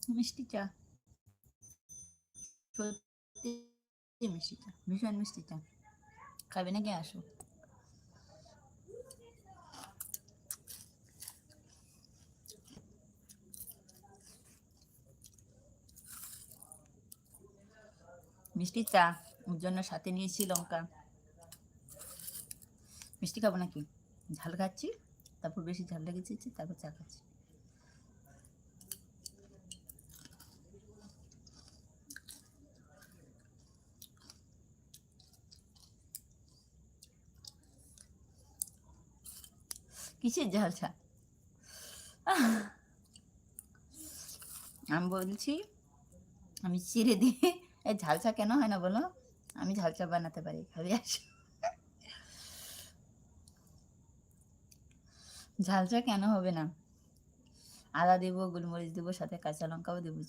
মিষ্টি চা, সত্যি মিষ্টি চা, ভীষণ মিষ্টি চা। খাবে নাকি আসো। মিষ্টি চা ওর জন্য সাথে নিয়েছি লঙ্কা। মিষ্টি খাবো নাকি, ঝাল খাচ্ছি, তারপর বেশি ঝাল লেগেছে, তারপর চা খাচ্ছি। কিসের ঝাল চা? আমি বলছি আমি চিড়ে দিয়ে এই ঝাল চা কেন হয় না বলো, আমি ঝাল চা বানাতে পারি, খাবি আসো। ঝাল চা কেন হবে না, আদা দেবো, গোলমরিচ দেবো, সাথে কাঁচা লঙ্কাও দেবো।